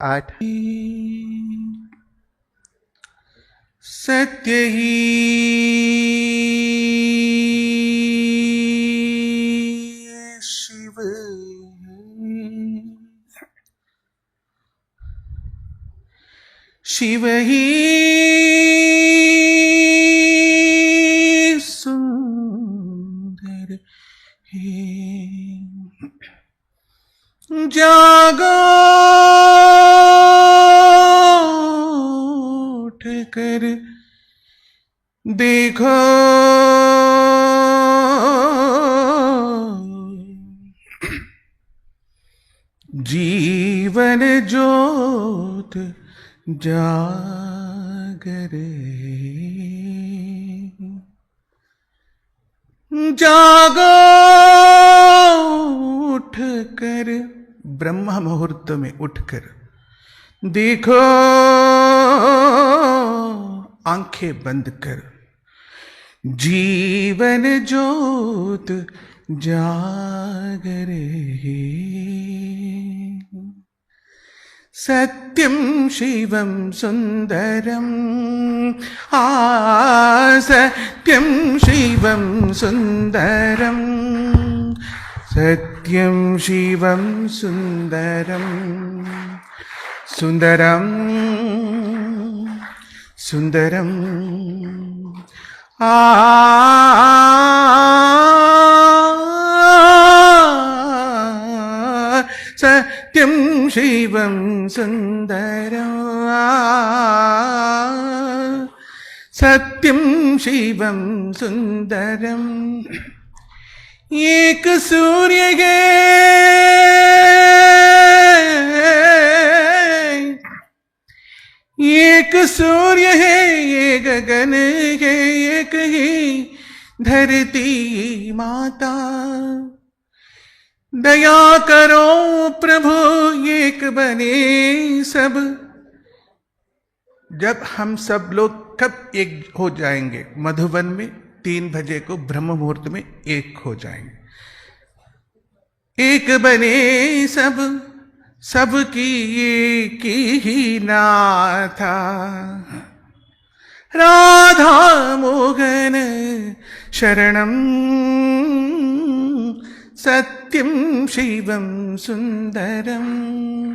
8 सत्य ही शिव शिव ही सुंदर है। जागो उठ कर देखो जीवन ज्योत जागरे। जागो उठकर ब्रह्म मुहूर्त में उठकर देखो, आंखें बंद कर जीवन ज्योत जागरे। सत्यं शिवं सुंदरम् सत्यं शिवं सुंदरम् सत्यं शिवं सुंदरम् सुंदरम् सुंदरम् सत्यं शिवं सुंदरम् सत्यं शिवं सुंदरम्। एक सूर्य है, एक सूर्य है, एक गगन है, एक ही धरती माता। दया करो प्रभु एक बने सब। जब हम सब लोग कब एक हो जाएंगे? मधुबन में 3 बजे को ब्रह्म मुहूर्त में एक हो जाएंगे। एक बने सब, सबकी एक ही नाथा। राधा मोहन शरणं सत्यं शिवं सुंदरम्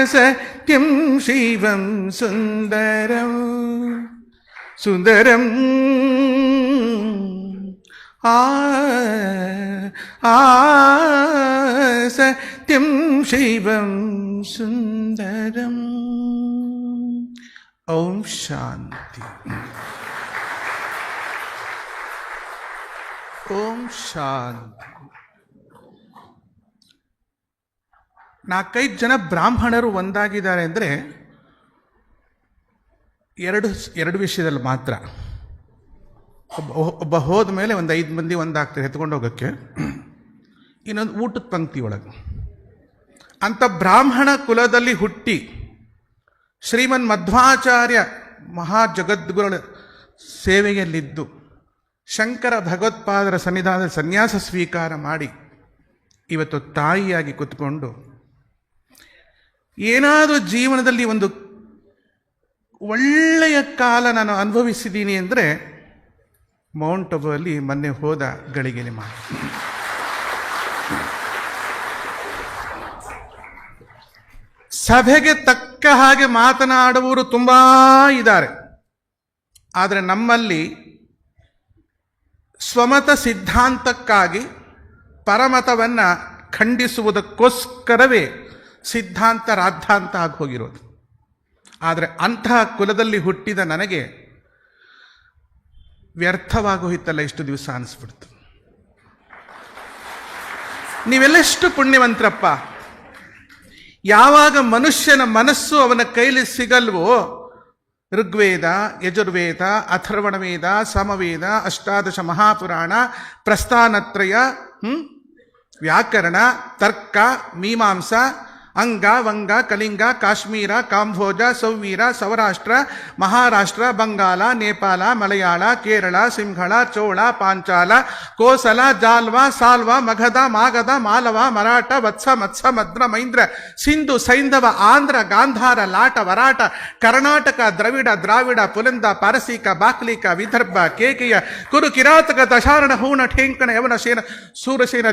सत्यं शिवं सुंदरम् सुंदरम् सत्यं शिवं सुंदरम्। ओम शांति। ओम शांति। 4-5 ಜನ ಬ್ರಾಹ್ಮಣರು ಒಂದಾಗಿದ್ದಾರೆ ಅಂದರೆ ಎರಡು ವಿಷಯದಲ್ಲಿ ಮಾತ್ರ. ಒಬ್ಬ ಹೋದ ಮೇಲೆ ಒಂದು 5 ಮಂದಿ ಒಂದಾಗ್ತಾರೆ ಎತ್ಕೊಂಡು ಹೋಗೋಕ್ಕೆ. ಇನ್ನೊಂದು ಊಟದ ಪಂಕ್ತಿ ಒಳಗೆ. ಅಂಥ ಬ್ರಾಹ್ಮಣ ಕುಲದಲ್ಲಿ ಹುಟ್ಟಿ ಶ್ರೀಮನ್ ಮಧ್ವಾಚಾರ್ಯ ಮಹಾ ಜಗದ್ಗುರುಗಳ ಸೇವೆಯಲ್ಲಿದ್ದು ಶಂಕರ ಭಗವತ್ಪಾದರ ಸನ್ನಿಧಾನದಲ್ಲಿ ಸನ್ಯಾಸ ಸ್ವೀಕಾರ ಮಾಡಿ ಇವತ್ತು ತಾಯಿಯಾಗಿ ಕೂತ್ಕೊಂಡು ಏನಾದರೂ ಜೀವನದಲ್ಲಿ ಒಂದು ಒಳ್ಳೆಯ ಕಾಲ ನಾನು ಅನುಭವಿಸಿದ್ದೀನಿ ಅಂದರೆ ಮೌಂಟ್ ಅಬುವಲ್ಲಿ ಮೊನ್ನೆ ಹೋದ ಗಳಿಗೆನೆ ಮಾಡಿ. ಸಭೆಗೆ ತಕ್ಕ ಹಾಗೆ ಮಾತನಾಡುವವರು ತುಂಬ ಇದ್ದಾರೆ. ಆದರೆ ನಮ್ಮಲ್ಲಿ ಸ್ವಮತ ಸಿದ್ಧಾಂತಕ್ಕಾಗಿ ಪರಮತವನ್ನು ಖಂಡಿಸುವುದಕ್ಕೋಸ್ಕರವೇ ಸಿದ್ಧಾಂತ ರಾದ್ಧಾಂತ ಆಗಿ ಹೋಗಿರೋದು. ಆದರೆ ಅಂತಹ ಕುಲದಲ್ಲಿ ಹುಟ್ಟಿದ ನನಗೆ ವ್ಯರ್ಥವಾಗೋಯಿತಲ್ಲ ಇಷ್ಟು ದಿವಸ ಅನಿಸ್ಬಿಡ್ತು. ನೀವೆಲ್ಲೆಷ್ಟು ಪುಣ್ಯವಂತರಪ್ಪ. ಯಾವಾಗ ಮನುಷ್ಯನ ಮನಸ್ಸು ಅವನ ಕೈಲಿ ಸಿಗಲ್ವೋ, ಋಗ್ವೇದ, ಯಜುರ್ವೇದ, ಅಥರ್ವಣ ವೇದ, ಸಮವೇದ, ಅಷ್ಟಾದಶ ಮಹಾಪುರಾಣ, ಪ್ರಸ್ಥಾನತ್ರಯ, ವ್ಯಾಕರಣ, ತರ್ಕ, ಮೀಮಾಂಸಾ, ಅಂಗ ವಂಗ ಕಲಿಂಗ ಕಾಶ್ಮೀರ ಕಾಂಬೋಜ ಸೌವೀರ ಸೌರಾಷ್ಟ್ರ ಮಹಾರಾಷ್ಟ್ರ ಬಂಗಾಲ ನೇಪಾಳ ಮಲಯಾಳ ಕೇರಳ ಸಿಂಹಳ ಚೋಳ ಪಾಂಚಾಲ ಕೋಸಲ ಜಾಲ್ವ ಸಾಲ್ವ ಮಗಧ ಮಾಗಧ ಮಾಲವ ಮರಾಠ ವತ್ಸ ಮತ್ಸ ಮದ್ರ ಮೈಂದ್ರ ಸಿಂಧು ಸೈಂಧವ ಆಂಧ್ರ ಗಾಂಧಾರ ಲಾಟ ವರಾಟ ಕರ್ನಾಟಕ ದ್ರಾವಿಡ ಪುಲಂದ ಪಾರಸೀಕ ಬಾಕ್ಲಿಕ ವಿದರ್ಭ ಕೇಕೆಯ ಕುರು ಕಿರಾತಕ ದಶಾರಣ ಹೂಣ ಠೇಂಕಣ ಯವನ ಸೇನ ಸೂರಸೇನ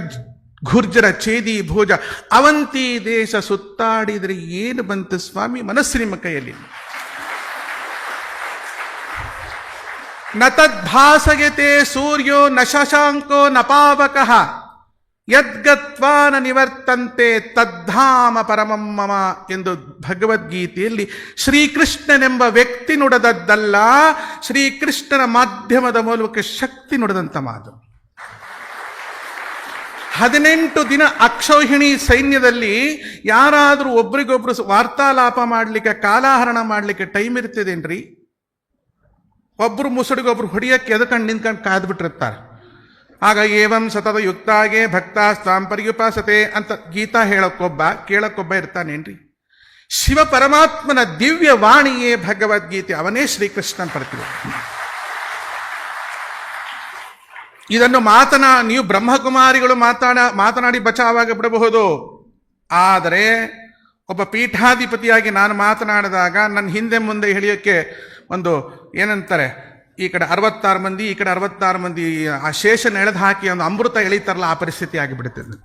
ಗುರ್ಜರ ಛೇದಿ ಭೋಜ ಅವಂತಿ ದೇಶ ಸುತ್ತಾಡಿದ್ರೆ ಏನು ಬಂತು ಸ್ವಾಮಿ? ಮನಸ್ಸು ನಿಮ್ಮ ಕೈಯಲ್ಲಿ. ನ ತದ್ಭಾಸಯತೆ ಸೂರ್ಯೋ ನ ಶಶಾಂಕೋ ನ ಪಾವಕಃ ಯದ್ಗತ್ವಾ ನ ನಿವರ್ತಂತೆ ತದ್ಧಾಮ ಪರಮಂ ಮಮ ಎಂದು ಭಗವದ್ಗೀತೆಯಲ್ಲಿ ಶ್ರೀಕೃಷ್ಣನೆಂಬ ವ್ಯಕ್ತಿ ನುಡಿದದ್ದಲ್ಲ, ಶ್ರೀಕೃಷ್ಣನ ಮಾಧ್ಯಮದ ಮೂಲಕ ಶಕ್ತಿ ನುಡಿದಂಥ ಮಾತು. 18 ದಿನ ಅಕ್ಷೌಹಿಣಿ ಸೈನ್ಯದಲ್ಲಿ ಯಾರಾದರೂ ಒಬ್ರಿಗೊಬ್ರು ವಾರ್ತಾಲಾಪ ಮಾಡಲಿಕ್ಕೆ, ಕಾಲಾಹರಣ ಮಾಡಲಿಕ್ಕೆ ಟೈಮ್ ಇರ್ತದೇನ್ರಿ? ಒಬ್ರು ಮುಸುಡಿಗೊಬ್ರು ಹೊಡಿಯಕ್ಕೆ ಎದಕಂಡು ನಿಂತ್ಕೊಂಡು ಕಾದ್ಬಿಟ್ಟಿರ್ತಾರೆ. ಆಗ ಏವಂ ಸತತ ಯುಕ್ತಾಗೆ ಭಕ್ತ ಸ್ವಾಂ ಪರ್ಯುಪಾಸತೆ ಅಂತ ಗೀತಾ ಹೇಳಕ್ಕೊಬ್ಬ ಕೇಳಕ್ಕೊಬ್ಬ ಇರ್ತಾನೇನ್ರಿ? ಶಿವ ಪರಮಾತ್ಮನ ದಿವ್ಯ ವಾಣಿಯೇ ಭಗವದ್ಗೀತೆ, ಅವನೇ ಶ್ರೀಕೃಷ್ಣನ್ ಪ್ರತಿಭೆ. ಇದನ್ನು ನೀವು ಬ್ರಹ್ಮಕುಮಾರಿಗಳು ಮಾತನಾಡಿ ಬಚಾವಾಗ ಬಿಡಬಹುದು. ಆದರೆ ಒಬ್ಬ ಪೀಠಾಧಿಪತಿಯಾಗಿ ನಾನು ಮಾತನಾಡಿದಾಗ ನನ್ನ ಹಿಂದೆ ಮುಂದೆ ಹೇಳಿಯೋಕ್ಕೆ ಒಂದು ಏನಂತಾರೆ, ಈ ಕಡೆ 66 ಮಂದಿ ಈ ಕಡೆ 66 ಮಂದಿ ಆ ಶೇಷನ ಎಳೆದು ಹಾಕಿ ಒಂದು ಅಮೃತ ಎಳಿತಾರಲ್ಲ, ಆ ಪರಿಸ್ಥಿತಿ ಆಗಿಬಿಡುತ್ತದೆ.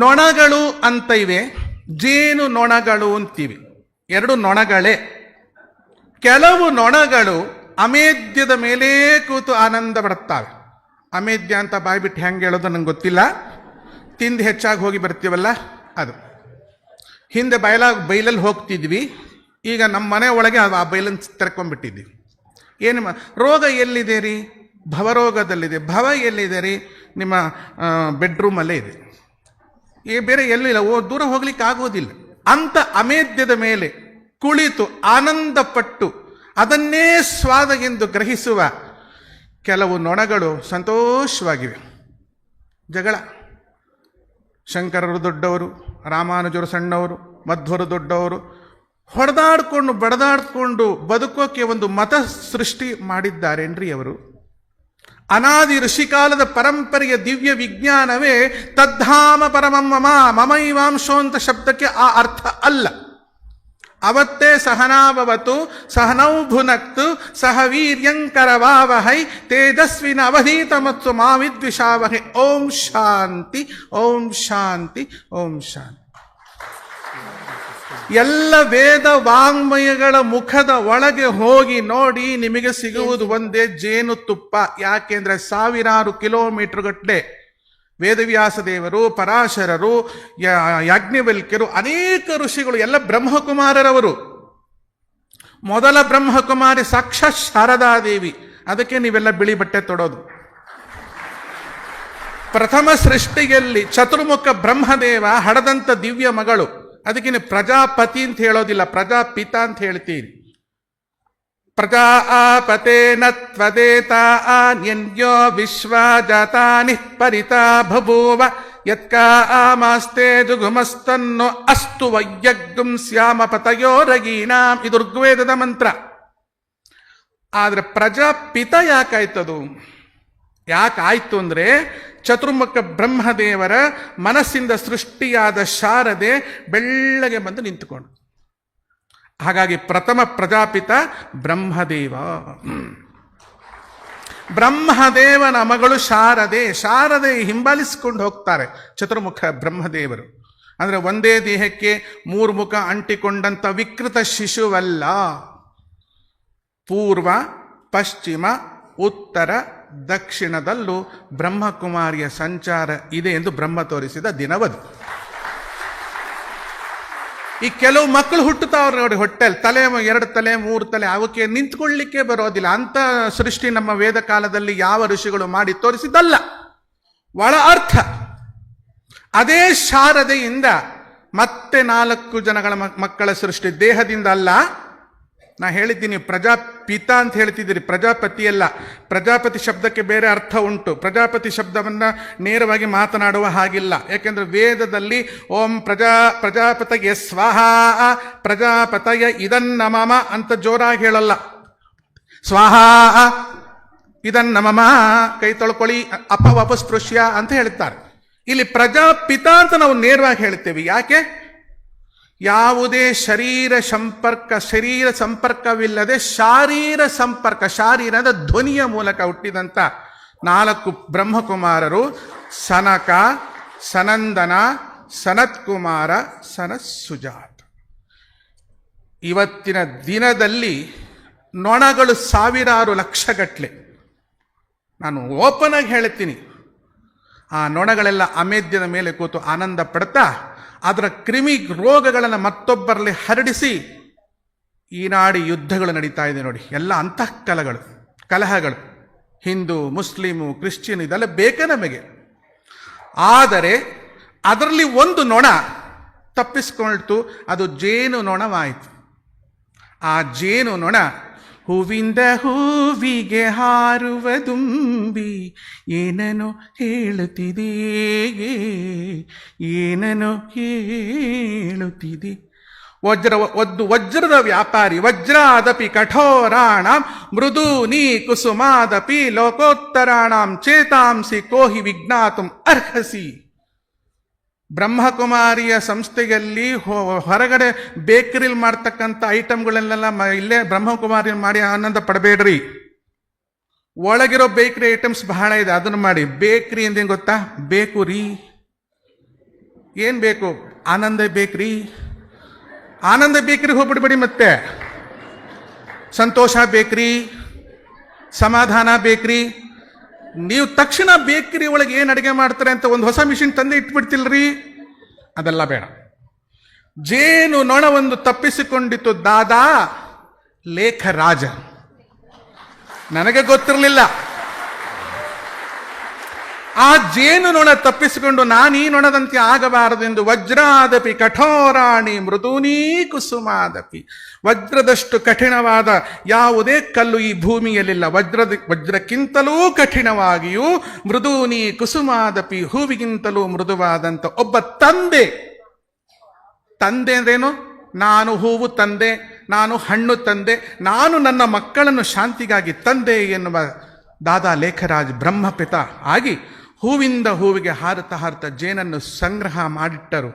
ನೊಣಗಳು ಅಂತ ಇವೆ, ಜೇನು ನೊಣಗಳು ಅಂತೀವಿ. 2 ನೊಣಗಳೇ. ಕೆಲವು ನೊಣಗಳು ಅಮೇದ್ಯದ ಮೇಲೆ ಕೂತು ಆನಂದ ಪಡುತ್ತವೆ. ಅಮೇದ್ಯ ಅಂತ ಬಾಯ್ಬಿಟ್ಟು ಹೆಂಗೆ ಹೇಳೋದು ನಂಗೆ ಗೊತ್ತಿಲ್ಲ. ತಿಂದು ಹೆಚ್ಚಾಗಿ ಹೋಗಿ ಬರ್ತೀವಲ್ಲ ಅದು. ಹಿಂದೆ ಬೈಲಲ್ಲಿ ಹೋಗ್ತಿದ್ವಿ, ಈಗ ನಮ್ಮ ಮನೆ ಒಳಗೆ ಆ ಬೈಲನ್ನು ತೆರ್ಕೊಂಡ್ಬಿಟ್ಟಿದ್ವಿ. ಏನು ರೋಗ ಎಲ್ಲಿದೆ ರೀ? ಭವರೋಗದಲ್ಲಿದೆ. ಭವ ಎಲ್ಲಿದೆ ರೀ? ನಿಮ್ಮ ಬೆಡ್ರೂಮಲ್ಲೇ ಇದೆ, ಬೇರೆ ಎಲ್ಲಿಲ್ಲ. ದೂರ ಹೋಗ್ಲಿಕ್ಕೆ ಆಗೋದಿಲ್ಲ. ಅಂತ ಅಮೇದ್ಯದ ಮೇಲೆ ಕುಳಿತು ಆನಂದಪಟ್ಟು ಅದನ್ನೇ ಸ್ವಾದಗೆಂದು ಗ್ರಹಿಸುವ ಕೆಲವು ನೊಣಗಳು ಸಂತೋಷವಾಗಿವೆ. ಜಗಳ. ಶಂಕರರು ದೊಡ್ಡವರು, ರಾಮಾನುಜರು ಸಣ್ಣವರು, ಮಧ್ವರು ದೊಡ್ಡವರು, ಹೊಡೆದಾಡ್ಕೊಂಡು ಬಡದಾಡ್ಕೊಂಡು ಬದುಕೋಕೆ ಒಂದು ಮತ ಸೃಷ್ಟಿ ಮಾಡಿದ್ದಾರೇನ್ರಿ ಅವರು? ಅನಾದಿ ಋಷಿಕಾಲದ ಪರಂಪರೆಯ ದಿವ್ಯ ವಿಜ್ಞಾನವೇ ತದ್ಧಾಮ ಪರಮಂ ಮಮ, ಮಮೈವಾಂಶೋ ಅಂತ ಶಬ್ದಕ್ಕೆ ಆ ಅರ್ಥ ಅಲ್ಲ. ಅವತ್ತೇ ಸಹನಾಭವತು ಸಹನೌ ಭುನಕ್ತು ಸಹ ವೀರ್ಯಂಕರವಾವಹೈ ತೇಜಸ್ವಿನ ಅವಧೀತಮತ್ಸು ಮಾ ವಿದ್ವಿಷಾವಹೈ. ಓಂ ಶಾಂತಿ, ಓಂ ಶಾಂತಿ, ಓಂ ಶಾಂತಿ. ಎಲ್ಲ ವೇದ ವಾಂಗ್ಮಯಗಳ ಮುಖದ ಒಳಗೆ ಹೋಗಿ ನೋಡಿ, ನಿಮಗೆ ಸಿಗುವುದು ಒಂದೇ ಜೇನುತುಪ್ಪ. ಯಾಕೆಂದ್ರೆ ಸಾವಿರಾರು ಕಿಲೋಮೀಟರ್ ಗಟ್ಟಲೆ ವೇದವ್ಯಾಸ ದೇವರು, ಪರಾಶರರು, ಯಾಜ್ಞವಲ್ಕ್ಯರು, ಅನೇಕ ಋಷಿಗಳು ಎಲ್ಲ ಬ್ರಹ್ಮಕುಮಾರರವರು. ಮೊದಲ ಬ್ರಹ್ಮಕುಮಾರಿ ಸಾಕ್ಷಾತ್ ಶಾರದಾದೇವಿ. ಅದಕ್ಕೆ ನೀವೆಲ್ಲ ಬಿಳಿ ಬಟ್ಟೆ ತೊಡೋದು. ಪ್ರಥಮ ಸೃಷ್ಟಿಯಲ್ಲಿ ಚತುರ್ಮುಖ ಬ್ರಹ್ಮದೇವ ಹಡದಂತ ದಿವ್ಯ ಮಗಳು. ಅದಕ್ಕೆ ನೀವು ಪ್ರಜಾಪತಿ ಅಂತ ಹೇಳೋದಿಲ್ಲ, ಪ್ರಜಾಪಿತ ಅಂತ ಹೇಳ್ತೀರಿ. ಪ್ರಜಾಪತೇನ ತ್ವದೇತಾ ಅನ್ಯನ್ಯೋ ವಿಶ್ವಜಾತಾನಿ ಪರಿತಾ ಬಭೂವ ಯತ್ಕಾಮಾಸ್ತೆ ಜುಗುಮಸ್ತನ್ನೋ ಅಸ್ತು ವೈಯಗ್ಗುಂ ಸ್ಯಾಮ ಪತಯೋ ರಗೀಣಾಂ. ಇದು ಋಗ್ವೇದದ ಮಂತ್ರ. ಆದ್ರೆ ಪ್ರಜಾಪಿತ ಯಾಕಾಯ್ತದು? ಯಾಕಾಯ್ತು ಅಂದ್ರೆ ಚತುರ್ಮುಖ ಬ್ರಹ್ಮದೇವರ ಮನಸ್ಸಿಂದ ಸೃಷ್ಟಿಯಾದ ಶಾರದೆ ಬೆಳ್ಳಗೆ ಬಂದು ನಿಂತುಕೊಂಡು. ಹಾಗಾಗಿ ಪ್ರಥಮ ಪ್ರಜಾಪಿತ ಬ್ರಹ್ಮದೇವ. ಬ್ರಹ್ಮದೇವನ ಮಗಳು ಶಾರದೆ. ಶಾರದೆ ಹಿಂಬಾಲಿಸಿಕೊಂಡು ಹೋಗ್ತಾರೆ ಚತುರ್ಮುಖ ಬ್ರಹ್ಮದೇವರು. ಅಂದರೆ ಒಂದೇ ದೇಹಕ್ಕೆ 3 ಮುಖ ಅಂಟಿಕೊಂಡಂಥ ವಿಕೃತ ಶಿಶುವಲ್ಲ. ಪೂರ್ವ, ಪಶ್ಚಿಮ, ಉತ್ತರ, ದಕ್ಷಿಣದಲ್ಲೂ ಬ್ರಹ್ಮಕುಮಾರಿಯ ಸಂಚಾರ ಇದೆ ಎಂದು ಬ್ರಹ್ಮ ತೋರಿಸಿದ ದಿನವದು. ಈ ಕೆಲವು ಮಕ್ಕಳು ಹುಟ್ಟುತ್ತಾವ್ರು ನೋಡಿ, ಹೊಟ್ಟೆಲ್ ತಲೆ 2 ತಲೆ 3 ತಲೆ, ಅವಕ್ಕೆ ನಿಂತ್ಕೊಳ್ಳಿಕ್ಕೆ ಬರೋದಿಲ್ಲ. ಅಂತ ಸೃಷ್ಟಿ ನಮ್ಮ ವೇದ ಕಾಲದಲ್ಲಿ ಯಾವ ಋಷಿಗಳು ಮಾಡಿ ತೋರಿಸಿದ್ದಲ್ಲ. ಒಳ ಅರ್ಥ ಅದೇ ಶಾರದೆಯಿಂದ ಮತ್ತೆ 4 ಜನಗಳ ಮಕ್ಕಳ ಸೃಷ್ಟಿ. ದೇಹದಿಂದ ಅಲ್ಲ, ನಾ ಹೇಳಿದ್ದೀನಿ ಪ್ರಜಾಪಿತ ಅಂತ ಹೇಳ್ತಿದ್ದೀರಿ, ಪ್ರಜಾಪತಿ ಅಲ್ಲ. ಪ್ರಜಾಪತಿ ಶಬ್ದಕ್ಕೆ ಬೇರೆ ಅರ್ಥ ಉಂಟು. ಪ್ರಜಾಪತಿ ಶಬ್ದವನ್ನು ನೇರವಾಗಿ ಮಾತನಾಡುವ ಹಾಗಿಲ್ಲ. ಯಾಕೆಂದರೆ ವೇದದಲ್ಲಿ ಓಂ ಪ್ರಜಾಪತಯ ಸ್ವಾಹ, ಪ್ರಜಾಪತಯ ಇದನ್ನಮಮ ಅಂತ ಜೋರಾಗಿ ಹೇಳಲ್ಲ. ಸ್ವಾಹ ಇದನ್ನಮಮ, ಕೈ ತೊಳ್ಕೊಳ್ಳಿ, ಅಪವಪಸ್ಪೃಶ್ಯ ಅಂತ ಹೇಳ್ತಾರೆ. ಇಲ್ಲಿ ಪ್ರಜಾಪಿತ ಅಂತ ನಾವು ನೇರವಾಗಿ ಹೇಳ್ತೇವೆ. ಯಾಕೆ? ಯಾವುದೇ ಶರೀರ ಸಂಪರ್ಕವಿಲ್ಲದೆ ಶಾರೀರ ಸಂಪರ್ಕ, ಶಾರೀರದ ಧ್ವನಿಯ ಮೂಲಕ ಹುಟ್ಟಿದಂಥ 4 ಬ್ರಹ್ಮಕುಮಾರರು ಸನಕ, ಸನಂದನ, ಸನತ್ಕುಮಾರ, ಸನತ್ಸುಜಾತ. ಇವತ್ತಿನ ದಿನದಲ್ಲಿ ನೊಣಗಳು ಸಾವಿರಾರು ಲಕ್ಷಗಟ್ಟಲೆ. ನಾನು ಓಪನ್ ಆಗಿ ಹೇಳ್ತೀನಿ, ಆ ನೊಣಗಳೆಲ್ಲ ಅಮೇಧ್ಯದ ಮೇಲೆ ಕೂತು ಆನಂದ ಪಡ್ತಾ ಅದರ ಕ್ರಿಮಿ ರೋಗಗಳನ್ನು ಮತ್ತೊಬ್ಬರಲ್ಲಿ ಹರಡಿಸಿ ಈನಾಡಿ ಯುದ್ಧಗಳು ನಡೀತಾ ಇದೆ ನೋಡಿ. ಎಲ್ಲ ಕಲಹಗಳು, ಹಿಂದೂ, ಮುಸ್ಲಿಮು, ಕ್ರಿಶ್ಚಿಯನ್, ಇದೆಲ್ಲ ಬೇಕೇ ನಮಗೆ. ಆದರೆ ಅದರಲ್ಲಿ ಒಂದು ನೊಣ ತಪ್ಪಿಸ್ಕೊಳ್ತು, ಅದು ಜೇನು ನೊಣವಾಯಿತು. ಆ ಜೇನು ನೊಣ ಹೂವಿಂದ ಹೂವಿಗೆ ಹಾರುವ ದುಂಬಿ ಏನನು ಹೇಳುತ್ತಿದೆ, ಏನನು ಹೇಳುತ್ತಿದೆ. ವಜ್ರದ ವ್ಯಾಪಾರಿ ವಜ್ರಾದಪಿ ಕಠೋರಾಣಂ ಮೃದೂನಿ ಕುಸುಮಾದಪಿ ಲೋಕೋತ್ತರಾಣಂ ಚೇತಾಂಸಿ ಕೋಹಿ ವಿಜ್ಞಾತುಂ ಅರ್ಹಸಿ. ಬ್ರಹ್ಮಕುಮಾರಿಯ ಸಂಸ್ಥೆಯಲ್ಲಿ ಹೊರಗಡೆ ಬೇಕರಿಲಿ ಮಾಡ್ತಕ್ಕಂಥ ಐಟಮ್ಗಳನ್ನೆಲ್ಲ ಇಲ್ಲೇ ಬ್ರಹ್ಮಕುಮಾರಿ ಮಾಡಿ ಆನಂದ ಪಡಬೇಡ್ರಿ. ಒಳಗಿರೋ ಬೇಕರಿ ಐಟಮ್ಸ್ ಬಹಳ ಇದೆ, ಅದನ್ನು ಮಾಡಿ. ಬೇಕರಿ ಅಂದೇನು ಗೊತ್ತಾ? ಬೇಕುರಿ. ಏನು ಬೇಕು? ಆನಂದ ಬೇಕರಿ. ಆನಂದ ಬೇಕರಿಗೆ ಹೋಗ್ಬಿಡ್ಬೇಡಿ. ಮತ್ತೆ ಸಂತೋಷ ಬೇಕರಿ, ಸಮಾಧಾನ ಬೇಕರಿ. ನೀವು ತಕ್ಷಣ ಬೇಕರಿ ಒಳಗೆ ಏನು ಅಡುಗೆ ಮಾಡ್ತಾರೆ ಅಂತ ಒಂದು ಹೊಸ ಮಿಷಿನ್ ತಂದೆ ಇಟ್ಬಿಡ್ತಿಲ್ರಿ, ಅದೆಲ್ಲ ಬೇಡ. ಜೇನು ನೊಣ ಒಂದು ತಪ್ಪಿಸಿಕೊಂಡಿತ್ತು, ದಾದಾ ಲೇಖರಾಜ. ನನಗೆ ಗೊತ್ತಿರಲಿಲ್ಲ. ಆ ಜೇನು ನೊಣ ತಪ್ಪಿಸಿಕೊಂಡು ನಾನು ಈ ನೊಣದಂತೆ ಆಗಬಾರದೆಂದು ವಜ್ರಾದಪಿ ಕಠೋರಾಣಿ ಮೃದೂನೀ ಕುಸುಮಾದಪಿ, ವಜ್ರದಷ್ಟು ಕಠಿಣವಾದ ಯಾವುದೇ ಕಲ್ಲು ಈ ಭೂಮಿಯಲ್ಲಿಲ್ಲ. ವಜ್ರಕ್ಕಿಂತಲೂ ಕಠಿಣವಾಗಿಯೂ ಮೃದೂನಿ ಕುಸುಮಾದಪಿ, ಹೂವಿಗಿಂತಲೂ ಮೃದುವಾದಂಥ ಒಬ್ಬ ತಂದೆ. ಅಂದ್ರೇನು? ನಾನು ಹೂವು ತಂದೆ, ನಾನು ಹಣ್ಣು ತಂದೆ, ನಾನು ನನ್ನ ಮಕ್ಕಳನ್ನು ಶಾಂತಿಗಾಗಿ ತಂದೆ ಎನ್ನುವ ದಾದಾ ಲೇಖರಾಜ್ ಬ್ರಹ್ಮಪಿತ ಆಗಿ ಹೂವಿಂದ ಹೂವಿಗೆ ಹಾರುತ್ತಾ ಜೇನನ್ನು ಸಂಗ್ರಹ ಮಾಡಿಟ್ಟರು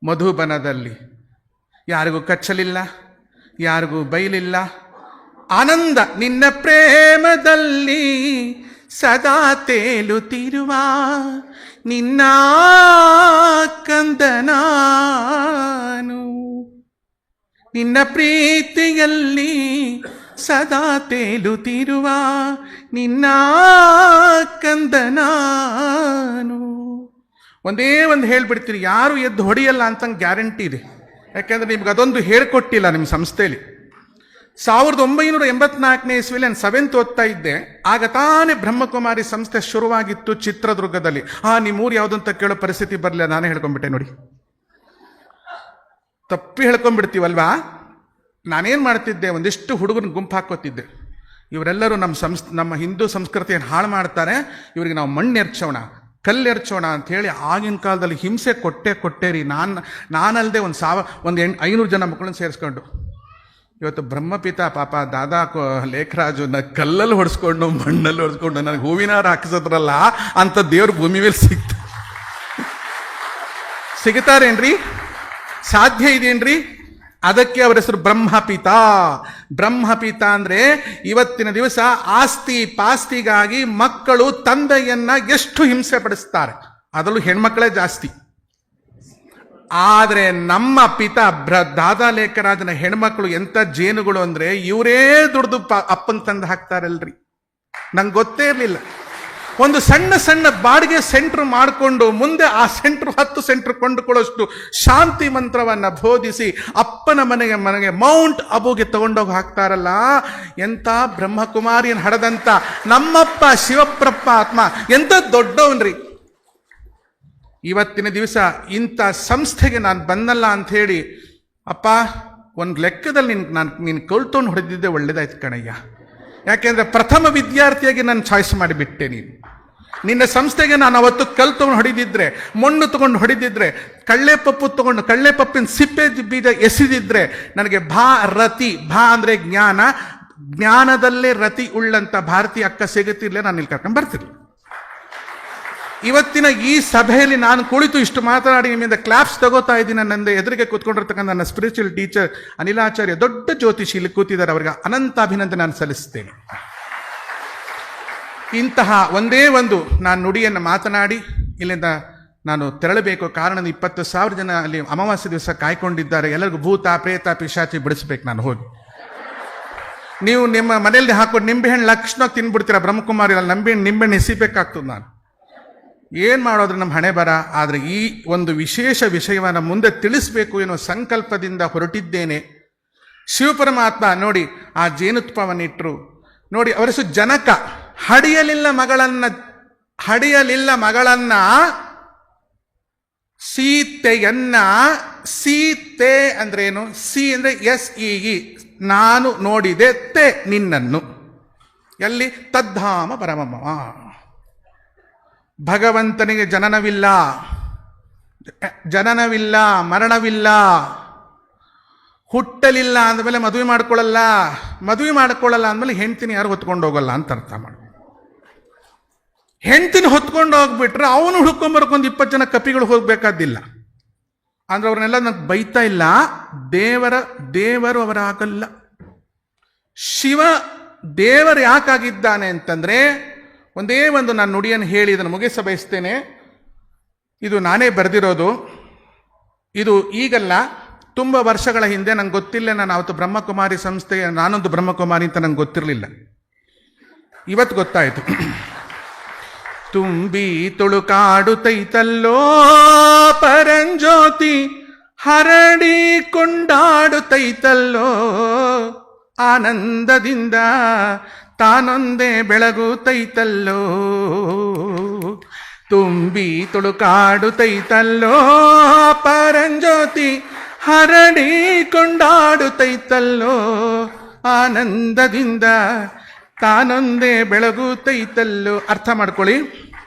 ಮಧುಬನದಲ್ಲಿ. ಯಾರಿಗೂ ಕಚ್ಚಲಿಲ್ಲ, ಯಾರಿಗೂ ಬೈಲಿಲ್ಲ. ಆನಂದ ನಿನ್ನ ಪ್ರೇಮದಲ್ಲಿ ಸದಾ ತೇಲುತ್ತಿರುವ ನಿನ್ನ ಕಂದನಾನು, ನಿನ್ನ ಪ್ರೀತಿಯಲ್ಲಿ ಸದಾ ತೇಲುತ್ತಿರುವ ನಿನ್ನ ಕಂದನಾನು. ಒಂದೇ ಒಂದು ಹೇಳ್ಬಿಡ್ತೀರಿ, ಯಾರು ಎದ್ದು ಹೊಡೆಯಲ್ಲ ಅಂತ ಗ್ಯಾರಂಟಿ ಇದೆ. ಯಾಕೆಂದರೆ ನಿಮ್ಗೆ ಅದೊಂದು ಹೇಳ್ಕೊಟ್ಟಿಲ್ಲ ನಿಮ್ಮ ಸಂಸ್ಥೆಯಲ್ಲಿ. 1984ನೇ ಇಸ್ವಿಲಿ ನಾನು 7th ಓದ್ತಾ ಇದ್ದೆ. ಆಗ ತಾನೇ ಬ್ರಹ್ಮಕುಮಾರಿ ಸಂಸ್ಥೆ ಶುರುವಾಗಿತ್ತು ಚಿತ್ರದುರ್ಗದಲ್ಲಿ. ನಿಮ್ಮೂರು ಯಾವುದು ಅಂತ ಕೇಳೋ ಪರಿಸ್ಥಿತಿ ಬರಲಿಲ್ಲ, ನಾನೇ ಹೇಳ್ಕೊಂಡ್ಬಿಟ್ಟೆ ನೋಡಿ. ತಪ್ಪಿ ಹೇಳ್ಕೊಂಡ್ಬಿಡ್ತೀವಲ್ವಾ. ನಾನೇನು ಮಾಡ್ತಿದ್ದೆ, ಒಂದಿಷ್ಟು ಹುಡುಗನ ಗುಂಪು ಹಾಕೋತಿದ್ದೆ. ಇವರೆಲ್ಲರೂ ನಮ್ಮ ಹಿಂದೂ ಸಂಸ್ಕೃತಿಯನ್ನು ಹಾಳು ಮಾಡ್ತಾರೆ, ಇವರಿಗೆ ನಾವು ಮಣ್ಣು ಎರ್ಚೋಣ, ಕಲ್ಲು ಎರ್ಚೋಣ ಅಂಥೇಳಿ ಆಗಿನ ಕಾಲದಲ್ಲಿ ಹಿಂಸೆ ಕೊಟ್ಟೇರಿ. ನಾನಲ್ಲದೆ ಒಂದು 500 ಜನ ಮಕ್ಕಳನ್ನ ಸೇರಿಸ್ಕೊಂಡು. ಇವತ್ತು ಬ್ರಹ್ಮಪಿತ ಪಾಪ ದಾದಾ ಲೇಖರಾಜು ಕಲ್ಲಲ್ಲಿ ಹೊಡೆಸ್ಕೊಂಡು ಮಣ್ಣಲ್ಲಿ ಹೊಡೆಸ್ಕೊಂಡು ನನಗೆ ಹೂವಿನಾರ ಹಾಕಿಸೋದ್ರಲ್ಲ ಅಂತ ದೇವ್ರ ಭೂಮಿ ಮೇಲೆ ಸಿಗ್ತಾರೇನ್ರಿ? ಸಾಧ್ಯ ಇದೆಯೇನ್ರಿ? ಅದಕ್ಕೆ ಅವರ ಹೆಸರು ಬ್ರಹ್ಮಪಿತ. ಬ್ರಹ್ಮಪಿತ ಅಂದ್ರೆ ಇವತ್ತಿನ ದಿವಸ ಆಸ್ತಿ ಪಾಸ್ತಿಗಾಗಿ ಮಕ್ಕಳು ತಂದೆಯನ್ನ ಎಷ್ಟು ಹಿಂಸೆ ಪಡಿಸ್ತಾರೆ, ಅದರಲ್ಲೂ ಹೆಣ್ಮಕ್ಕಳೇ ಜಾಸ್ತಿ. ಆದರೆ ನಮ್ಮ ಪಿತ ದಾದಾ ಲೇಖರಾಜನ ಹೆಣ್ಮಕ್ಳು ಎಂಥ ಜೇನುಗಳು ಅಂದ್ರೆ ಇವರೇ ದುಡ್ದು ಅಪ್ಪನ ತಂದು ಹಾಕ್ತಾರಲ್ರಿ. ನಂಗೆ ಗೊತ್ತೇ ಇರಲಿಲ್ಲ. ಒಂದು ಸಣ್ಣ ಬಾಡಿಗೆ ಸೆಂಟ್ರ್ ಮಾಡಿಕೊಂಡು ಮುಂದೆ ಆ ಸೆಂಟ್ರ್ 10 ಸೆಂಟ್ರ್ ಕೊಂಡುಕೊಳ್ಳೋಷ್ಟು ಶಾಂತಿ ಮಂತ್ರವನ್ನು ಬೋಧಿಸಿ ಅಪ್ಪನ ಮನೆಗೆ ಮೌಂಟ್ ಅಬುಗೆ ತಗೊಂಡೋಗಿ ಹಾಕ್ತಾರಲ್ಲ. ಎಂಥ ಬ್ರಹ್ಮಕುಮಾರಿಯನ್ನು ಹಡದಂತ ನಮ್ಮಪ್ಪ ಶಿವಪ್ರಪ್ಪ ಆತ್ಮ ಎಂಥ ದೊಡ್ಡವನ್ರಿ. ಇವತ್ತಿನ ದಿವಸ ಇಂಥ ಸಂಸ್ಥೆಗೆ ನಾನು ಬಂದಲ್ಲ ಅಂಥೇಳಿ, ಅಪ್ಪ ಒಂದು ಲೆಕ್ಕದಲ್ಲಿ ನೀನು ಕಲ್ತೊಂಡು ಹೊಡೆದಿದ್ದೆ ಒಳ್ಳೇದಾಯ್ತು ಕಣಯ್ಯ. ಯಾಕೆಂದರೆ ಪ್ರಥಮ ವಿದ್ಯಾರ್ಥಿಯಾಗಿ ನಾನು ಚಾಯ್ಸ್ ಮಾಡಿಬಿಟ್ಟೆ. ನಿನ್ನ ಸಂಸ್ಥೆಗೆ ನಾನು ಅವತ್ತು ಕಲ್ಲು ತೊಗೊಂಡು ಹೊಡಿದಿದ್ರೆ, ಮಣ್ಣು ತೊಗೊಂಡು ಹೊಡಿದಿದ್ರೆ, ಕಳ್ಳೆಪಪ್ಪು ತೊಗೊಂಡು ಕಳ್ಳೆಪಪ್ಪಿನ ಸಿಪ್ಪೆ ಬೀಜ ಎಸೆದಿದ್ರೆ ನನಗೆ ರತಿ ಅಂದರೆ ಜ್ಞಾನ, ಜ್ಞಾನದಲ್ಲೇ ರತಿ ಉಳ್ಳಂಥ ಭಾರತೀಯ ಅಕ್ಕ ಸಿಗುತ್ತಿರಲಿಲ್ಲ, ನಾನು ಇಲ್ಲಿ ಕರ್ಕೊಂಡು ಬರ್ತಿರ್ಲಿಲ್ಲ. ಇವತ್ತಿನ ಈ ಸಭೆಯಲ್ಲಿ ನಾನು ಕುಳಿತು ಇಷ್ಟು ಮಾತನಾಡಿ ನಿಮ್ಮಿಂದ ಕ್ಲಾಪ್ಸ್ ತಗೋತಾ ಇದ್ದೀನಿ. ನನ್ನ ಎದುರಿಗೆ ಕೂತ್ಕೊಂಡಿರ್ತಕ್ಕಂಥ ನನ್ನ ಸ್ಪಿರಿಚುವಲ್ ಟೀಚರ್ ಅನಿಲಾಚಾರ್ಯ, ದೊಡ್ಡ ಜ್ಯೋತಿಷಿ ಇಲ್ಲಿ ಕೂತಿದ್ದಾರೆ, ಅವರಿಗೆ ಅನಂತ ಅಭಿನಂದನೆ ನಾನು ಸಲ್ಲಿಸ್ತೇನೆ. ಇಂತಹ ಒಂದೇ ಒಂದು ನಾನು ನುಡಿಯನ್ನು ಮಾತನಾಡಿ ಇಲ್ಲಿಂದ ನಾನು ತೆರಳಬೇಕು. ಕಾರಣ 20,000 ಜನ ಅಲ್ಲಿ ಅಮಾವಾಸ್ಯೆ ದಿವಸ ಕಾಯ್ಕೊಂಡಿದ್ದಾರೆ. ಎಲ್ಲರಿಗೂ ಭೂತ ಪ್ರೇತ ಪಿಶಾಚಿ ಬಿಡಿಸ್ಬೇಕು ನಾನು ಹೋಗಿ. ನೀವು ನಿಮ್ಮ ಮನೆಯಲ್ಲಿ ಹಾಕೊಂಡು ನಿಂಬೆಹಣ್ಣು ಲಕ್ಷಣವಾಗಿ ತಿನ್ಬಿಡ್ತೀರ ಬ್ರಹ್ಮಕುಮಾರಿ, ಅಲ್ಲಿ ನಿಂಬೆಹಣ್ಣು ಎಸಿಬೇಕಾಗ್ತದೆ. ನಾನು ಏನು ಮಾಡೋದ್ರೆ ನಮ್ಮ ಹಣೆ ಬರ. ಆದರೆ ಈ ಒಂದು ವಿಶೇಷ ವಿಷಯವನ್ನು ಮುಂದೆ ತಿಳಿಸ್ಬೇಕು ಎನ್ನುವ ಸಂಕಲ್ಪದಿಂದ ಹೊರಟಿದ್ದೇನೆ. ಶಿವಪರಮಾತ್ಮ ನೋಡಿ ಆ ಜೇನುತುಪ್ಪವನ್ನಿಟ್ಟರು. ನೋಡಿ ಅವರ ಹೆಸರು ಜನಕ. ಹಡಿಯಲಿಲ್ಲ ಮಗಳನ್ನ ಸೀತೆಯನ್ನ, ಸೀತೆ ಅಂದ್ರೇನು? ಸಿ ಅಂದ್ರೆ SEE, ನಾನು ನೋಡಿದೆ, ತೆ ನಿನ್ನನ್ನು. ಎಲ್ಲಿ? ತದ್ಧಾಮ ಪರಮಮ್ಮ. ಭಗವಂತನಿಗೆ ಜನನವಿಲ್ಲ, ಮರಣವಿಲ್ಲ, ಹುಟ್ಟಲಿಲ್ಲ ಅಂದಮೇಲೆ ಮದುವೆ ಮಾಡ್ಕೊಳ್ಳಲ್ಲ ಅಂದಮೇಲೆ ಹೆಂಡ್ತಿನ ಯಾರು ಹೊತ್ಕೊಂಡು ಹೋಗಲ್ಲ ಅಂತ ಅರ್ಥ ಮಾಡಿ. ಹೆಂಡ್ತಿನ ಹೊತ್ಕೊಂಡು ಹೋಗ್ಬಿಟ್ರೆ ಅವನು ಹುಡ್ಕೊಂಬರ್ಕೊಂದು 20 ಜನ ಕಪಿಗಳು ಹೋಗ್ಬೇಕಾದಿಲ್ಲ. ಅಂದ್ರೆ ಅವ್ರನ್ನೆಲ್ಲ ನನಗೆ ಬೈತಾ ಇಲ್ಲ. ದೇವರು ಅವರಾಗಲ್ಲ. ಶಿವ ದೇವರು ಯಾಕಾಗಿದ್ದಾನೆ ಅಂತಂದ್ರೆ, ಒಂದೇ ಒಂದು ನಾನು ನುಡಿಯನ್ನು ಹೇಳಿ ಇದನ್ನು ಮುಗಿಸ ಬಯಸ್ತೇನೆ. ಇದು ನಾನೇ ಬರೆದಿರೋದು. ಇದು ಈಗಲ್ಲ, ತುಂಬ ವರ್ಷಗಳ ಹಿಂದೆ. ನಂಗೆ ಗೊತ್ತಿಲ್ಲ, ನಾನು ಅವತ್ತು ಬ್ರಹ್ಮಕುಮಾರಿ ಸಂಸ್ಥೆಯ ನಾನೊಂದು ಬ್ರಹ್ಮಕುಮಾರಿ ಅಂತ ನಂಗೆ ಗೊತ್ತಿರಲಿಲ್ಲ. ಇವತ್ತು ಗೊತ್ತಾಯಿತು. ತುಂಬಿ ತುಳುಕಾಡುತ್ತೈತಲ್ಲೋ ಪರಂಜ್ಯೋತಿ, ಹರಡಿ ಕೊಂಡಾಡುತ್ತೈತಲ್ಲೋ ಆನಂದದಿಂದ, ತಾನೊಂದೇ ಬೆಳಗುತ್ತೈತಲ್ಲೋ. ತುಂಬಿ ತುಳುಕಾಡುತ್ತೈತಲ್ಲೋ ಪರಂಜ್ಯೋತಿ, ಹರಡಿ ಕೊಂಡಾಡುತ್ತೈತಲ್ಲೋ ಆನಂದದಿಂದ, ತಾನೊಂದೇ ಬೆಳಗುತ್ತೈತಲ್ಲೋ. ಅರ್ಥ ಮಾಡ್ಕೊಳ್ಳಿ.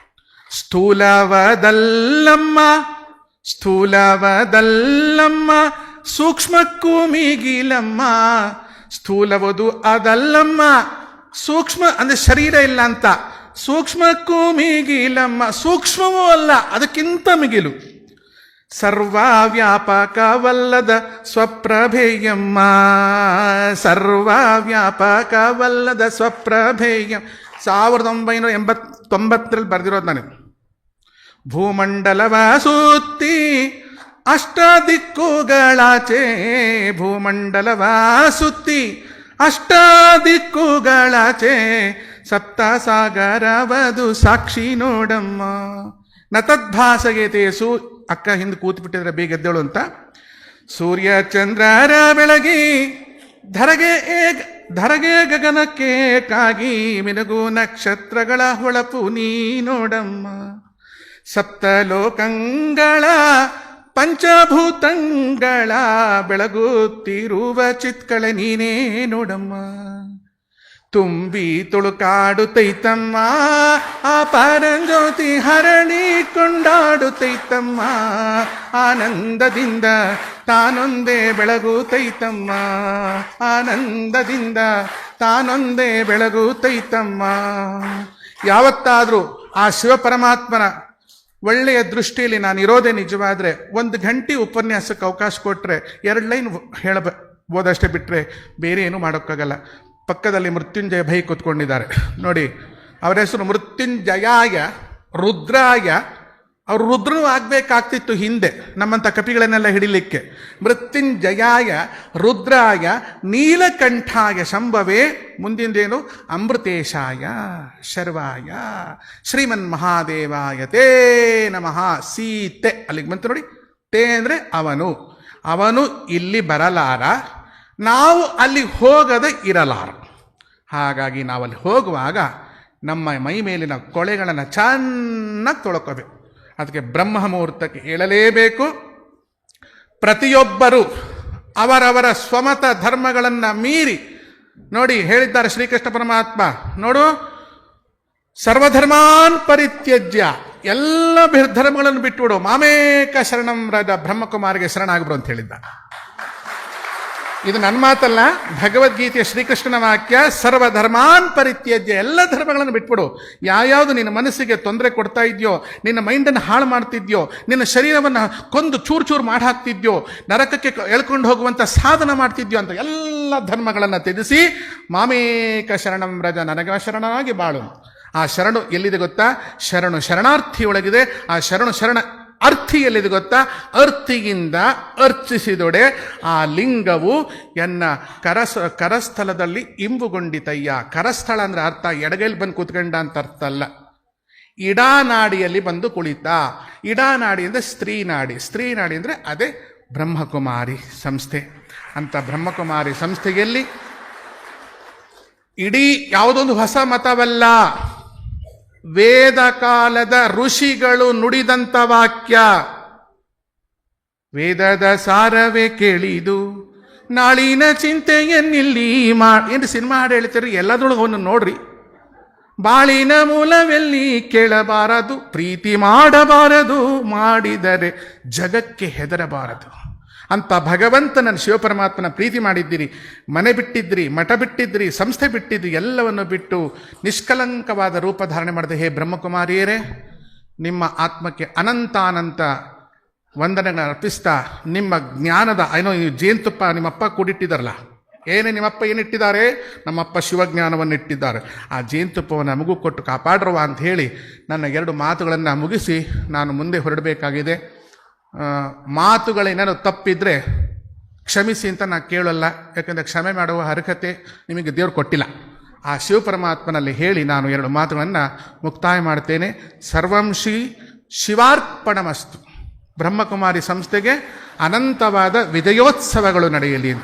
ಸ್ಥೂಲವದಲ್ಲಮ್ಮ ಸೂಕ್ಷ್ಮಕ್ಕೂ ಮೀಗಿಲಮ್ಮ. ಸ್ಥೂಲವದು ಅದಲ್ಲಮ್ಮ, ಸೂಕ್ಷ್ಮ ಅಂದ್ರೆ ಶರೀರ ಇಲ್ಲ ಅಂತ. ಸೂಕ್ಷ್ಮಕ್ಕೂ ಮೀಗಿಲಮ್ಮ, ಸೂಕ್ಷ್ಮವೂ ಅಲ್ಲ ಅದಕ್ಕಿಂತ ಮಿಗಿಲು. ಸರ್ವವ್ಯಾಪಕವಲ್ಲದ ಸ್ವಪ್ರಭೇಯಮ್ಮ, ಸರ್ವವ್ಯಾಪಕವಲ್ಲದ ಸ್ವಪ್ರಭೇಯಂ. 1989 ಬರೆದಿರೋದು ನಾನು. ಭೂಮಂಡಲವ ಸುತ್ತಿ ಅಷ್ಟದಿಕ್ಕುಗಳಾಚೆ, ಭೂಮಂಡಲವ ಸುತ್ತಿ ಅಷ್ಟದಿಕ್ಕುಗಳಾಚೆ, ಸಪ್ತ ಸಾಗರವದು ಸಾಕ್ಷಿ ನೋಡಮ್ಮ. ನತದ್ಭಾಸಗೇತೆ ಅಕ್ಕ ಹಿಂದೆ ಕೂತು ಬಿಟ್ಟಿದ್ರೆ ಬೇಗ ಎದ್ದೇಳು ಅಂತ. ಸೂರ್ಯ ಚಂದ್ರರ ಬೆಳಗಿ ಧರಗೆ ಗಗನಕ್ಕೆ ಕಾಗಿ, ಮಿನುಗು ನಕ್ಷತ್ರಗಳ ಹೊಳಪು ನೀ ನೋಡಮ್ಮ. ಸಪ್ತಲೋಕಂಗಳ ಪಂಚಭೂತಂಗಳ ಬೆಳಗುತ್ತಿರುವ ಚಿತ್ಕಳೆ ನೀನೇ ನೋಡಮ್ಮ. ತುಂಬಿ ತುಳುಕಾಡುತ್ತೈತಮ್ಮ ಆ ಪರಂಜ್ಯೋತಿ, ಹರಡಿ ಕೊಂಡಾಡುತ್ತೈತಮ್ಮ ಆನಂದದಿಂದ, ತಾನೊಂದೇ ಬೆಳಗುತ್ತೈತಮ್ಮ ಆನಂದದಿಂದ, ತಾನೊಂದೇ ಬೆಳಗುತ್ತೈತಮ್ಮ. ಯಾವತ್ತಾದರೂ ಆ ಶಿವಪರಮಾತ್ಮನ ಒಳ್ಳೆಯ ದೃಷ್ಟಿಯಲ್ಲಿ ನಾನು ಇರೋದೇ ನಿಜವಾದರೆ 1 ಗಂಟೆ ಉಪನ್ಯಾಸಕ್ಕೆ ಅವಕಾಶ ಕೊಟ್ಟರೆ 2 ಲೈನ್ ಓದಷ್ಟೇ ಬಿಟ್ಟರೆ ಬೇರೆ ಏನೂ ಮಾಡೋಕ್ಕಾಗಲ್ಲ. ಪಕ್ಕದಲ್ಲಿ ಮೃತ್ಯುಂಜಯ ಭೈ ಕೂತ್ಕೊಂಡಿದ್ದಾರೆ ನೋಡಿ. ಅವರ ಹೆಸರು ಮೃತ್ಯುಂಜಯಾಯ ರುದ್ರಾಯ. ಅವರು ರುದ್ರನೂ ಆಗಬೇಕಾಗ್ತಿತ್ತು ಹಿಂದೆ ನಮ್ಮಂಥ ಕಪಿಗಳನ್ನೆಲ್ಲ ಹಿಡಿಲಿಕ್ಕೆ. ಮೃತ್ಯುಂಜಯಾಯ ರುದ್ರಾಯ ನೀಲಕಂಠಾಯ ಶಂಭವೇ. ಮುಂದಿಂದೇನು? ಅಮೃತೇಶಾಯ ಶರ್ವಾಯ ಶ್ರೀಮನ್ ಮಹಾದೇವಾಯ ತೇ ನಮಃ. ಸೀತೆ ಅಲ್ಲಿಗೆ ಬಂತು ನೋಡಿ. ತೇ ಅಂದರೆ ಅವನು ಇಲ್ಲಿ ಬರಲಾರ, ನಾವು ಅಲ್ಲಿ ಹೋಗದೆ ಇರಲಾರ. ಹಾಗಾಗಿ ನಾವಲ್ಲಿ ಹೋಗುವಾಗ ನಮ್ಮ ಮೈ ಮೇಲಿನ ಕೊಳೆಗಳನ್ನು ಚೆನ್ನಾಗಿ ತೊಳ್ಕೋಬೇಕು. ಅದಕ್ಕೆ ಬ್ರಹ್ಮ ಮುಹೂರ್ತಕ್ಕೆ ಏಳಲೇಬೇಕು. ಪ್ರತಿಯೊಬ್ಬರು ಅವರವರ ಸ್ವಮತ ಧರ್ಮಗಳನ್ನು ಮೀರಿ ನೋಡಿ ಹೇಳಿದ್ದಾರೆ ಶ್ರೀಕೃಷ್ಣ ಪರಮಾತ್ಮ, ನೋಡು ಸರ್ವಧರ್ಮಾನ್ ಪರಿತ್ಯಜ್ಯ, ಎಲ್ಲ ಧರ್ಮಗಳನ್ನು ಬಿಟ್ಟುಬಿಡು, ಮಾಮೇಕ ಶರಣಂ ವ್ರಜ, ಬ್ರಹ್ಮಕುಮಾರಿಗೆ ಶರಣಾಗ್ಬಿಡು ಅಂತ ಹೇಳಿದ್ದ. ಇದು ನನ್ನ ಮಾತಲ್ಲ, ಭಗವದ್ಗೀತೆಯ ಶ್ರೀಕೃಷ್ಣನ ವಾಕ್ಯ. ಸರ್ವಧರ್ಮಾನ್ ಪರಿತ್ಯಜ್ಯ, ಎಲ್ಲ ಧರ್ಮಗಳನ್ನು ಬಿಟ್ಬಿಡು. ಯಾವ್ಯಾವುದು ನಿನ್ನ ಮನಸ್ಸಿಗೆ ತೊಂದರೆ ಕೊಡ್ತಾ ಇದೆಯೋ, ನಿನ್ನ ಮೈಂಡನ್ನು ಹಾಳು ಮಾಡ್ತಿದ್ಯೋ, ನಿನ್ನ ಶರೀರವನ್ನು ಕೊಂದು ಚೂರು ಚೂರು ಮಾಡಿ ಹಾಕ್ತಿದ್ಯೋ, ನರಕಕ್ಕೆ ಎಳ್ಕೊಂಡು ಹೋಗುವಂಥ ಸಾಧನ ಮಾಡ್ತಿದ್ಯೋ ಅಂತ ಎಲ್ಲ ಧರ್ಮಗಳನ್ನು ತ್ಯಜಿಸಿ ಮಾಮೇಕ ಶರಣಂ ವ್ರಜ, ನನಗ ಶರಣನಾಗಿ ಬಾಳು. ಆ ಶರಣು ಎಲ್ಲಿದೆ ಗೊತ್ತಾ? ಶರಣು ಶರಣಾರ್ಥಿಯೊಳಗಿದೆ. ಆ ಶರಣ ಅರ್ಥಿ ಎಲ್ಲಿದೆ ಗೊತ್ತಾ? ಅರ್ಥಿಗಿಂದ ಅರ್ಚಿಸಿದೊಡೆ ಆ ಲಿಂಗವು ಎನ್ನ ಕರಸ್ಥಳದಲ್ಲಿ ಇಂಬುಗೊಂಡಿತಯ್ಯ. ಕರಸ್ಥಳ ಅಂದ್ರೆ ಅರ್ಥ ಎಡಗೈಲಿ ಬಂದು ಕೂತ್ಕೊಂಡ ಅಂತ ಅರ್ಥ ಅಲ್ಲ, ಇಡಾನಾಡಿಯಲ್ಲಿ ಬಂದು ಕುಳಿತ. ಇಡಾನಾಡಿ ಅಂದರೆ ಸ್ತ್ರೀನಾಡಿ, ಸ್ತ್ರೀನಾಡಿ ಅಂದರೆ ಅದೇ ಬ್ರಹ್ಮಕುಮಾರಿ ಸಂಸ್ಥೆ. ಅಂತ ಬ್ರಹ್ಮಕುಮಾರಿ ಸಂಸ್ಥೆಯಲ್ಲಿ ಇಡೀ ಯಾವುದೊಂದು ಹೊಸ ಮತವಲ್ಲ, ವೇದ ಕಾಲದ ಋಷಿಗಳು ನುಡಿದಂಥ ವಾಕ್ಯ. ವೇದದ ಸಾರವೇ ಕೇಳಿದು ನಾಳಿನ ಚಿಂತೆಯನ್ನಿಲ್ಲಿ ಏನು ಸಿನಿಮಾ ಹಾಡು ಹೇಳ್ತೀರಿ, ಎಲ್ಲದ್ರೊಳಗೆ ಅವನು ನೋಡ್ರಿ. ಬಾಳಿನ ಮೂಲವೆಲ್ಲಿ ಕೇಳಬಾರದು, ಪ್ರೀತಿ ಮಾಡಬಾರದು, ಮಾಡಿದರೆ ಜಗಕ್ಕೆ ಹೆದರಬಾರದು ಅಂತ ಭಗವಂತನ ಶಿವಪರಮಾತ್ಮನ ಪ್ರೀತಿ ಮಾಡಿದ್ದೀರಿ, ಮನೆ ಬಿಟ್ಟಿದ್ರಿ, ಮಠ ಬಿಟ್ಟಿದ್ರಿ, ಸಂಸ್ಥೆ ಬಿಟ್ಟಿದ್ರಿ, ಎಲ್ಲವನ್ನು ಬಿಟ್ಟು ನಿಷ್ಕಲಂಕವಾದ ರೂಪ ಧಾರಣೆ ಮಾಡಿದೆ. ಹೇ ಬ್ರಹ್ಮಕುಮಾರಿಯರೇ, ನಿಮ್ಮ ಆತ್ಮಕ್ಕೆ ಅನಂತ ವಂದನೆಗಳನ್ನು ಅರ್ಪಿಸ್ತಾ, ನಿಮ್ಮ ಜ್ಞಾನದ ಏನೋ ಜೇನುತುಪ್ಪ ನಿಮ್ಮಪ್ಪ ಕೂಡಿಟ್ಟಿದ್ದಾರಲ್ಲ, ನಿಮ್ಮಪ್ಪ ಏನಿಟ್ಟಿದ್ದಾರೆ? ನಮ್ಮಪ್ಪ ಶಿವಜ್ಞಾನವನ್ನು ಇಟ್ಟಿದ್ದಾರೆ. ಆ ಜೇನುತುಪ್ಪವನ್ನು ನಮಗೂ ಕೊಟ್ಟು ಕಾಪಾಡ್ರವ ಅಂತ ಹೇಳಿ ನನ್ನ 2 ಮಾತುಗಳನ್ನು ಮುಗಿಸಿ ನಾನು ಮುಂದೆ ಹೊರಡಬೇಕಾಗಿದೆ. ಮಾತುಗಳೇನಾದ್ರು ತಪ್ಪಿದ್ರೆ ಕ್ಷಮಿಸಿ ಅಂತ ನಾನು ಕೇಳಲ್ಲ, ಯಾಕಂದರೆ ಕ್ಷಮೆ ಮಾಡುವ ಅರ್ಹತೆ ನಿಮಗೆ ದೇವರು ಕೊಟ್ಟಿಲ್ಲ. ಆ ಶಿವಪರಮಾತ್ಮನಲ್ಲಿ ಹೇಳಿ ನಾನು 2 ಮಾತುಗಳನ್ನು ಮುಕ್ತಾಯ ಮಾಡ್ತೇನೆ. ಸರ್ವಂ ಶ್ರೀ ಶಿವಾರ್ಪಣಮಸ್ತು. ಬ್ರಹ್ಮಕುಮಾರಿ ಸಂಸ್ಥೆಗೆ ಅನಂತವಾದ ವಿಜಯೋತ್ಸವಗಳು ನಡೆಯಲಿ.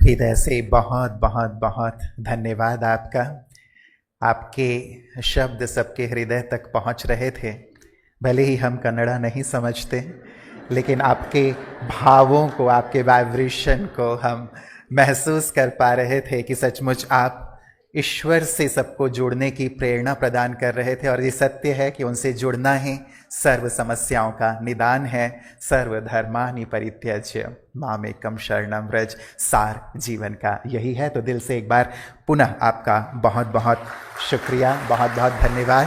हृदय से बहुत बहुत बहुत धन्यवाद आपका. आपके शब्द सबके हृदय तक पहुंच रहे थे. भले ही हम कन्नड़ा नहीं समझते, लेकिन आपके भावों को, आपके वाइब्रेशन को हम महसूस कर पा रहे थे कि सचमुच आप ईश्वर से सबको जोड़ने की प्रेरणा प्रदान कर रहे थे. और ये सत्य है कि उनसे जुड़ना ही सर्व समस्याओं का निदान है. सर्वधर्मानि परित्यज्य मामेकं शरणं व्रज, सार जीवन का यही है. तो दिल से एक बार पुनः आपका बहुत बहुत शुक्रिया, बहुत बहुत धन्यवाद.